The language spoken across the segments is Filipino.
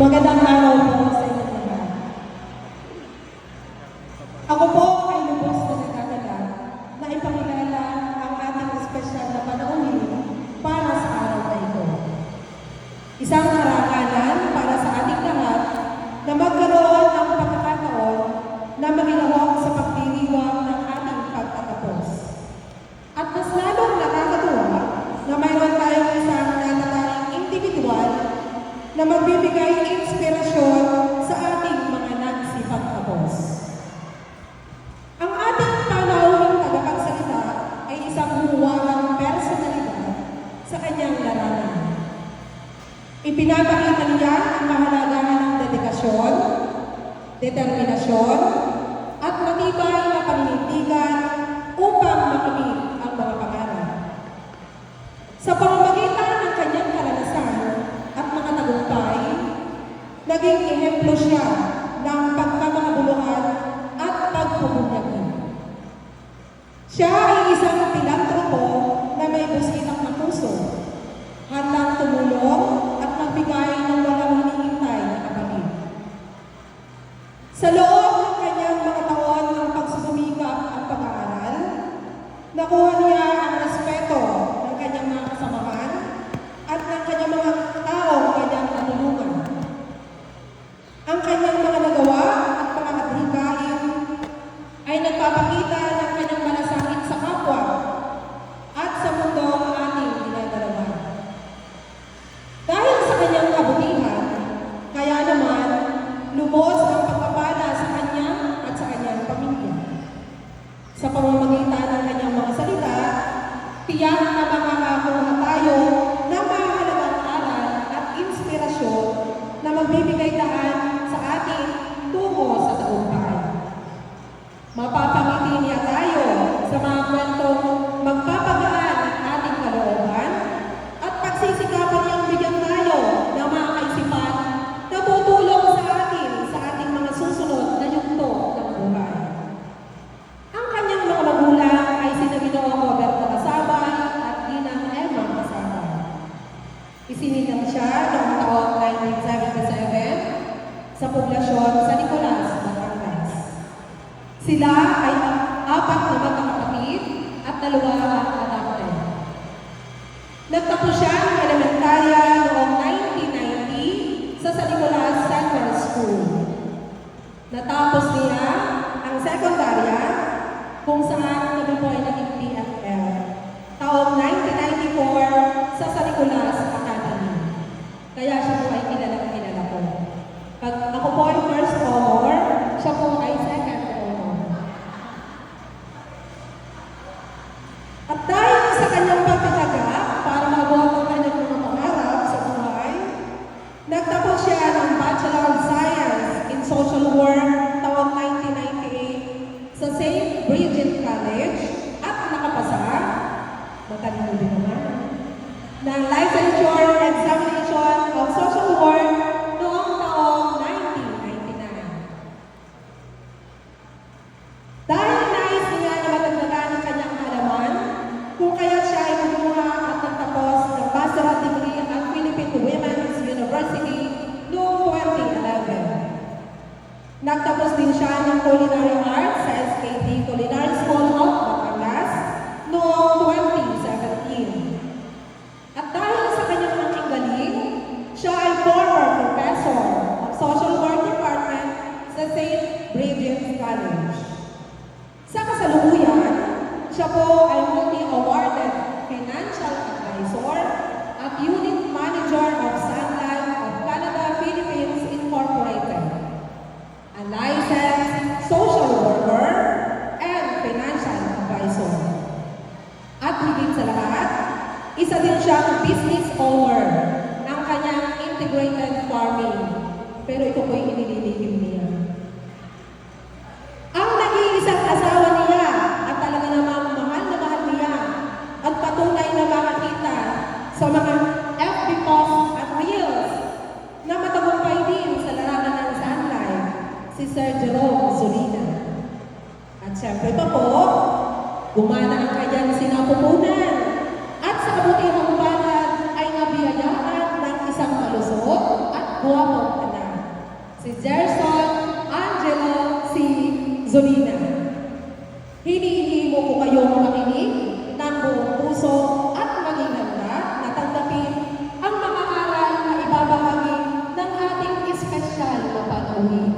Magandang araw po sa inyo lahat. Ako po ay lubos na nagkakalat na ipakilala ang ating espesyal na panauhin para sa araw na ito. Isang karangalan para sa ating lahat na magkaroon ng pagkakataon na magilahok sa pagdiriwang ng ating pagtatapos. At mas lalong nakakatuwa na mayroon tayong isang natatanging individual na magbibigay inspirasyon sa ating mga nagsipagtapos. Ang ating panauhing tagapagsalita ay isang huwagang personalidad sa kanyang larangan. Ipinapakita niya ang kahalagahan ng dedikasyon, determinasyon, at matibay na paninindigan upang makamit ang mga pangarap. Sa pamamagitan ng kanyang karanasan at mga tagumpay, naging ehemplo siya ng pagmamakabuluhan at pagpupunyagi. Siya ay isang pilantropo na may busilak na puso, handang tumulong at magbigay ng walang hinihintay na kapatid. Sa loob ng kanyang mga taon ng pagsusumikap at pag-aaral, nakuha niya ang respeto ng kanyang mga kasamahan at ng kanyang mga taong kanyang natulungan. Ang kanyang mga nagawa at mga adhikain ay nagpapakita ng kanyang malasakit sa kapwa at sa mundo ang ating dinadalawan. Dahil sa kanyang kabutihan, kaya naman lubos ang pagpapala sa kanya at sa kanyang pamilya. Sa pamamagitan ng kanyang mga salita, tiyak na makakakuha tayo ng mahalagang aral at inspirasyon na magbibigay daan sa ating tungo sa tagumpay. Mapapangiti niya tayo sa mga kwentong magpapagaan ang ating kalooban at pagsisikapan niyang bigyan tayo ng mga kaisipan na tutulong sa ating mga susunod na yugto ng buhay. Ang kanyang mga magulang ay sina Ginoong Roberto Casabay at Ginang Emma Casabay. Isinilang siya noong taong 1977 sa poblasyon sa Nicolas, Batangas. Sila ay 4 na magkakapatid at 2 ang anak niya. Nagtapos siya ng elementarya noong 1990 sa San Nicolas Central School. Natapos niya ang sekundarya kung saan kami po ay naging PFL. Taong 1994 sa San Nicolas Academy. Kaya siya po ay kilala ko. Pag ako po ay first honor, siya po ay second honor. At dahil sa kanyang pagtataga para mabuhat ang kanyang mga pangarap sa buhay, nagtapos siya ng Bachelor of Science in Social Work taong 1998 sa St. Bridget College at nakapasa, matalino din naman, ng Licensure Examination of Social Work noong taong 1999. Dahil nais niya na matagdagan ang kanyang kaalaman, kung kaya siya ay kumuha at nagtapos ng Master's Degree at Philippine Women's University noong 2011. Nagtapos din siya ng Culinary Arts sa SKD Culinary School of Batangas noong 2017. At dahil sa kanyang aking galing, siya ay former professor of Social Work Department sa St. Bridget's College. Sa kasalukuyan, siya po ay multi-awarded financial advisor at unit manager of Sun Life of Canada Philippines Incorporated, a licensed social worker and financial advisor. At higit sa lahat, isa din siyang business owner ng kanyang integrated farming. Pero ito po'y inililihim niya. Ang nag-iisang asawa niya at talaga namang mahal na mahal niya at patunay na makakita sa mga FB posts at reels na matagumpay din sa larangan ng Sun Life, si Sir Jerome Zulina. At siyempre pa po, gumana ang kanyang sinapupunan at sa kabutihang palad ay nabiyayaan ng isang malusog at guwapong anak. si Gerson Angelo C. Zolina. Hinihimo ko kayong makinig ng buong puso at maging handa na tanggapin ang mga aral na ibabahagi ng ating espesyal na panauhin.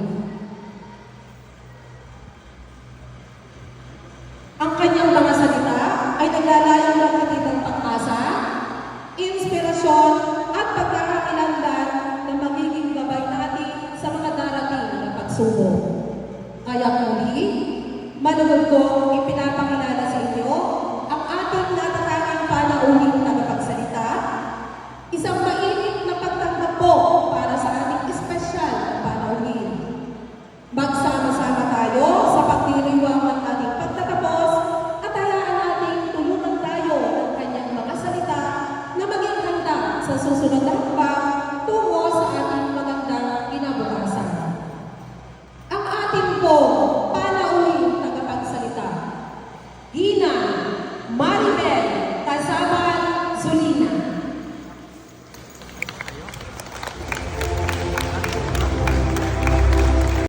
Ang kanyang mga salita ay naglalayong maghatid ng pag-asa, inspirasyon at pagkakakilanlan na magiging gabay natin sa mga darating na pagsubok. Kaya muli, malugod kong ipinapakilala sa inyo ang ating natatangang panauhing tagapagsalita, isang mainit na pagtanggap po para sa ating espesyal na panauhin. Magsama-sama tayo sa pagdiriwang ng ating pagtatapos at hayaan nating tulungan tayo ng kanyang mga salita na maging handa sa susunod na hakbang tungo sa ating magandang kinabukasan. Ang ating po panauhin tagapagsalita, Ina Maribel Casaban Zolina.